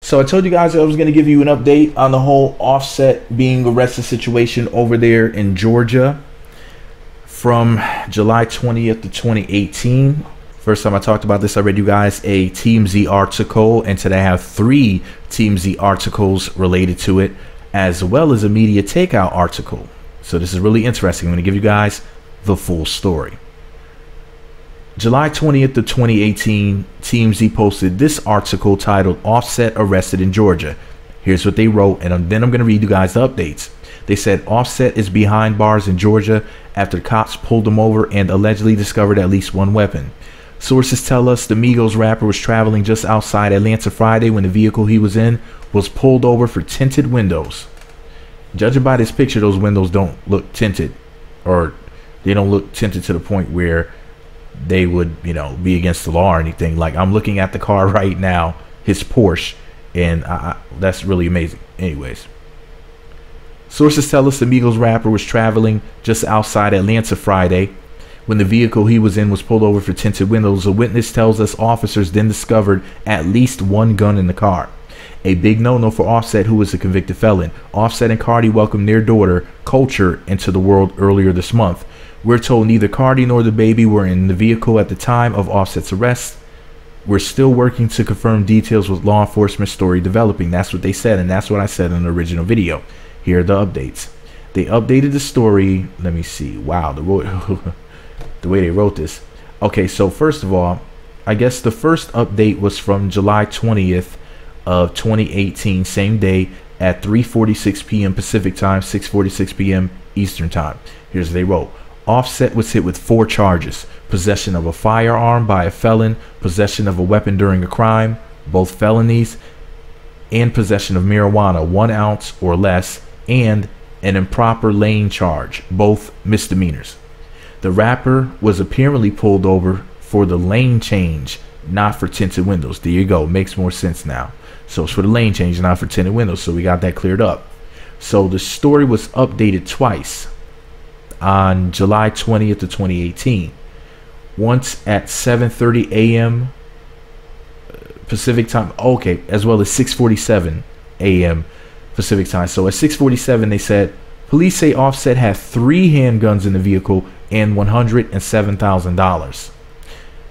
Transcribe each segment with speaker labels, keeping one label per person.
Speaker 1: So I told you guys I was going to give you an update on the whole Offset being arrested situation over there in Georgia from July 20th to 2018. First time I talked about this, I read you guys a TMZ article, and today I have 3 TMZ articles related to it, as well as a media takeout article. So this is really interesting. I'm going to give you guys the full story. July 20th to 2018, TMZ posted this article titled Offset Arrested in Georgia. Here's what they wrote, and then I'm going to read you guys the updates. They said Offset is behind bars in Georgia after cops pulled him over and allegedly discovered at least one weapon. Sources tell us the Migos rapper was traveling just outside Atlanta Friday when the vehicle he was in was pulled over for tinted windows. Judging by this picture, those windows don't look tinted, or they don't look tinted to the point where they would, you know, be against the law or anything. Like, I'm looking at the car right now, his Porsche, and that's really amazing. Anyways, sources tell us the Migos rapper was traveling just outside Atlanta Friday when the vehicle he was in was pulled over for tinted windows. A witness tells us officers then discovered at least one gun in the car. A big no-no for Offset, who is a convicted felon. Offset and Cardi welcomed their daughter, Culture, into the world earlier this month. We're told neither Cardi nor the baby were in the vehicle at the time of Offset's arrest. We're still working to confirm details with law enforcement, story developing. That's what they said, and that's what I said in the original video. Here are the updates. They updated the story. Let me see. Wow, the way they wrote this. Okay, so first of all, I guess the first update was from July 20th of 2018, same day at 3:46 p.m. Pacific time, 6:46 p.m. Eastern time. Here's what they wrote. Offset was hit with 4 charges: possession of a firearm by a felon, possession of a weapon during a crime, both felonies, and possession of marijuana 1 ounce or less, and an improper lane charge, both misdemeanors. The rapper was apparently pulled over for the lane change, not for tinted windows. There you go. Makes more sense now. So it's for the lane change, not for tinted windows. So we got that cleared up. So the story was updated twice on July 20th to 2018. Once at 7:30 a.m. Pacific time. Okay, as well as 6:47 a.m. Pacific time. So at 6:47 they said police say Offset had 3 handguns in the vehicle and $107,000.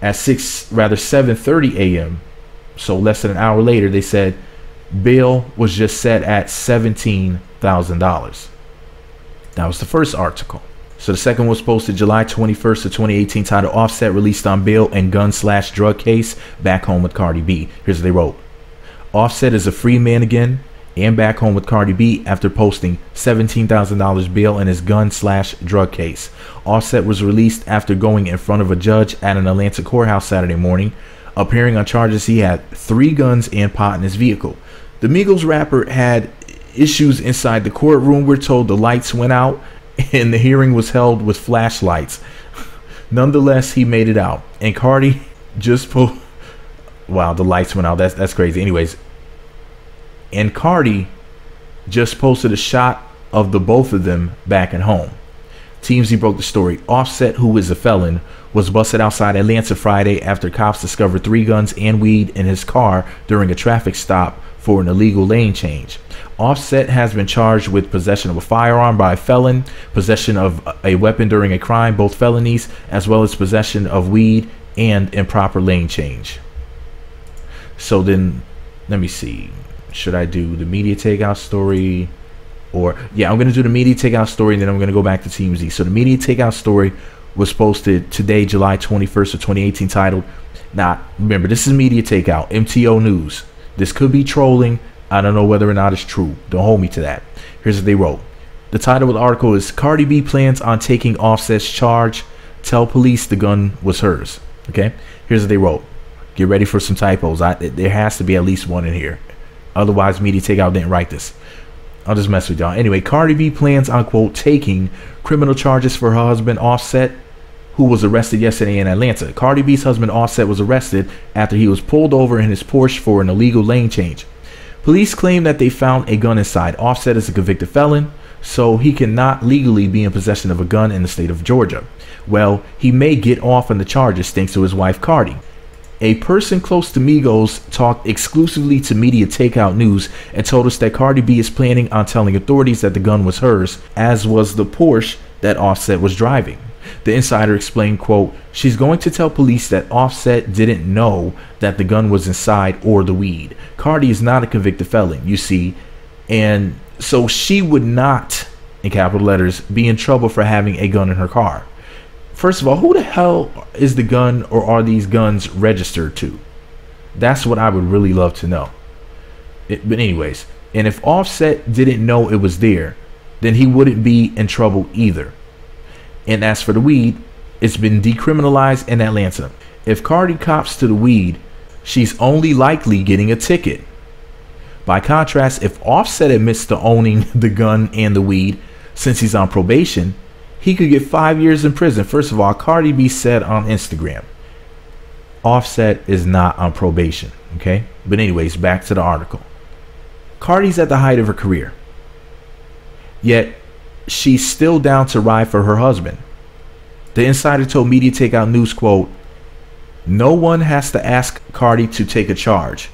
Speaker 1: At 7:30 a.m., so less than an hour later, they said bail was just set at $17,000. That was the first article. So the second was posted July 21st of 2018, titled Offset released on bail and gun/drug case back home with Cardi B. Here's what they wrote. Offset is a free man again and back home with Cardi B after posting $17,000 bail in his gun/drug case. Offset was released after going in front of a judge at an Atlanta courthouse Saturday morning. Appearing on charges, he had 3 guns and pot in his vehicle. The Migos rapper had issues inside the courtroom. We're told the lights went out and the hearing was held with flashlights. Nonetheless, he made it out. And Cardi just pulled... Wow, the lights went out. That's crazy. Anyways, and Cardi just posted a shot of the both of them back at home. TMZ broke the story. Offset, who is a felon, was busted outside Atlanta Friday after cops discovered 3 guns and weed in his car during a traffic stop for an illegal lane change. Offset has been charged with possession of a firearm by a felon, possession of a weapon during a crime, both felonies, as well as possession of weed and improper lane change. So then, let me see. Should I do the media takeout story? Or, yeah, I'm going to do the media takeout story, and then I'm going to go back to TMZ. So the media takeout story was posted today, July 21st of 2018, titled, remember, this is media takeout, MTO News. This could be trolling. I don't know whether or not it's true. Don't hold me to that. Here's what they wrote. The title of the article is Cardi B plans on taking Offset's charge. Tell police the gun was hers. Okay, here's what they wrote. Get ready for some typos. There has to be at least one in here. Otherwise, media takeout didn't write this. I'll just mess with y'all. Anyway, Cardi B plans on, quote, taking criminal charges for her husband Offset, who was arrested yesterday in Atlanta. Cardi B's husband Offset was arrested after he was pulled over in his Porsche for an illegal lane change. Police claim that they found a gun inside. Offset is a convicted felon, so he cannot legally be in possession of a gun in the state of Georgia. Well, he may get off on the charges thanks to his wife Cardi. A person close to Migos talked exclusively to Media Takeout News and told us that Cardi B is planning on telling authorities that the gun was hers, as was the Porsche that Offset was driving. The insider explained, quote, "She's going to tell police that Offset didn't know that the gun was inside or the weed. Cardi is not a convicted felon, you see, and so she would not, in capital letters, be in trouble for having a gun in her car." First of all, who the hell is the gun, or are these guns registered to? That's what I would really love to know. But anyways, and if Offset didn't know it was there, then he wouldn't be in trouble either. And as for the weed, it's been decriminalized in Atlanta. If Cardi cops to the weed, she's only likely getting a ticket. By contrast, if Offset admits to owning the gun and the weed, since he's on probation, he could get 5 years in prison. First of all, Cardi B said on Instagram, Offset is not on probation, okay? But anyways, back to the article. Cardi's at the height of her career, yet she's still down to ride for her husband. The insider told Media Takeout News, quote, "No one has to ask Cardi to take a charge.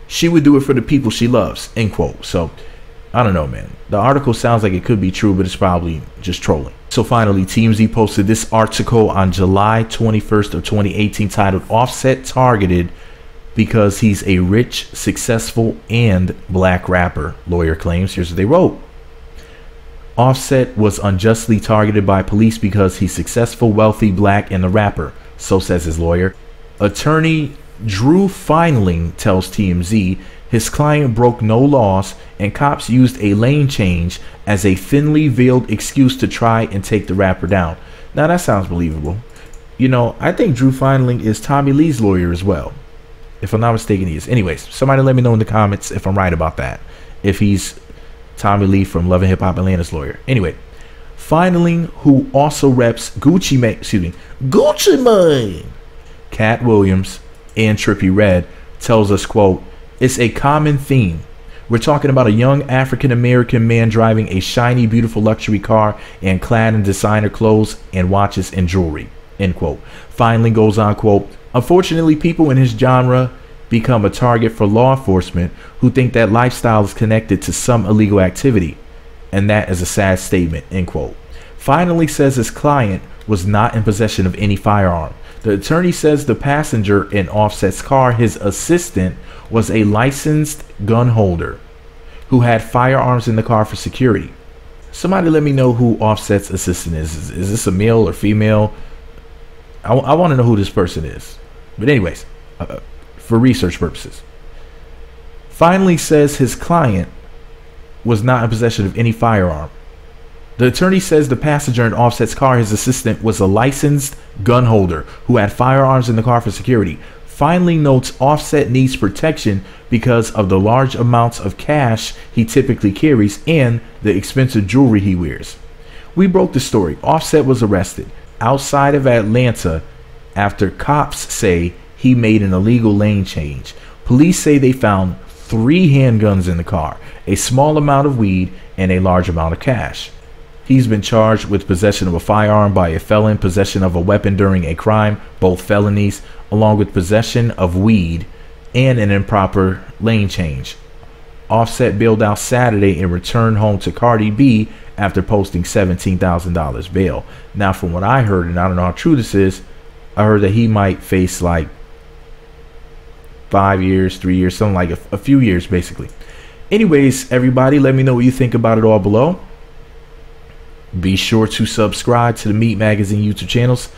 Speaker 1: She would do it for the people she loves," end quote. So I don't know, man. The article sounds like it could be true, but it's probably just trolling. So finally, TMZ posted this article on July 21st of 2018 titled "Offset Targeted Because He's a Rich, Successful, and Black Rapper," lawyer claims. Here's what they wrote. Offset was unjustly targeted by police because he's successful, wealthy, black, and a rapper, so says his lawyer. Attorney Drew Feinling tells TMZ his client broke no laws and cops used a lane change as a thinly veiled excuse to try and take the rapper down. Now that sounds believable. You know, I think Drew Feinling is Tommy Lee's lawyer as well. If I'm not mistaken, he is. Anyways, somebody let me know in the comments if I'm right about that. If he's Tommy Lee from Love and Hip Hop Atlanta's lawyer. Anyway, Feinling, who also reps Gucci Mane, Cat Williams, and Trippie Redd, tells us, quote, "It's a common theme. We're talking about a young African-American man driving a shiny, beautiful luxury car and clad in designer clothes and watches and jewelry," end quote. Feinling goes on, quote, "Unfortunately, people in his genre become a target for law enforcement who think that lifestyle is connected to some illegal activity, and that is a sad statement," end quote. Feinling says his client was not in possession of any firearm. The attorney says the passenger in Offset's car, his assistant, was a licensed gun holder who had firearms in the car for security. Somebody let me know who Offset's assistant is. Is this a male or female? I want to know who this person is. But anyways, for research purposes. Feinling says his client was not in possession of any firearm. The attorney says the passenger in Offset's car, his assistant, was a licensed gun holder who had firearms in the car for security. Feinling notes Offset needs protection because of the large amounts of cash he typically carries and the expensive jewelry he wears. "We broke the story. Offset was arrested outside of Atlanta after cops say he made an illegal lane change. Police say they found 3 handguns in the car, a small amount of weed, and a large amount of cash. He's been charged with possession of a firearm by a felon, possession of a weapon during a crime, both felonies, along with possession of weed and an improper lane change. Offset bailed out Saturday and returned home to Cardi B after posting $17,000 bail." Now, from what I heard, and I don't know how true this is, I heard that he might face like 5 years, 3 years, something like a few years, basically. Anyways, everybody, let me know what you think about it all below. Be sure to subscribe to the Meat Magazine YouTube channels.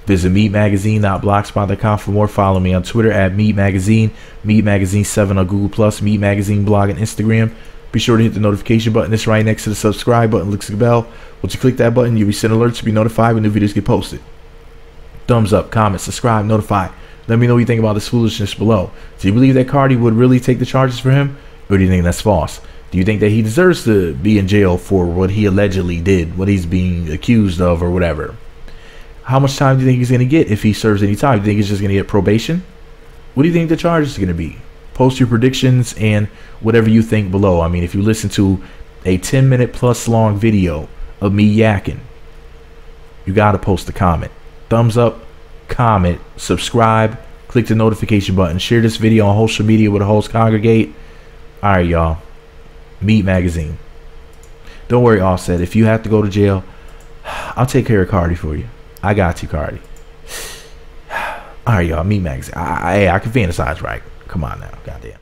Speaker 1: Visit meatmagazine.blogspot.com for more. Follow me on Twitter at Meat Magazine, Meat Magazine 7 on Google+, Meat Magazine blog and Instagram. Be sure to hit the notification button. It's right next to the subscribe button. Looks like a bell. Once you click that button, you'll be sent alerts to be notified when new videos get posted. Thumbs up, comment, subscribe, notify. Let me know what you think about this foolishness below. Do you believe that Cardi would really take the charges for him? Or do you think that's false? Do you think that he deserves to be in jail for what he allegedly did, what he's being accused of or whatever? How much time do you think he's going to get if he serves any time? Do you think he's just going to get probation? What do you think the charges are going to be? Post your predictions and whatever you think below. I mean, if you listen to a 10-minute plus long video of me yakking, you got to post a comment. Thumbs up, comment, subscribe. Click the notification button. Share this video on social media where the hosts congregate. All right, y'all. Meat Magazine. Don't worry, Offset. If you have to go to jail, I'll take care of Cardi for you. I got you, Cardi. All right, y'all. Meat Magazine. I can fantasize, right? Come on now. Goddamn.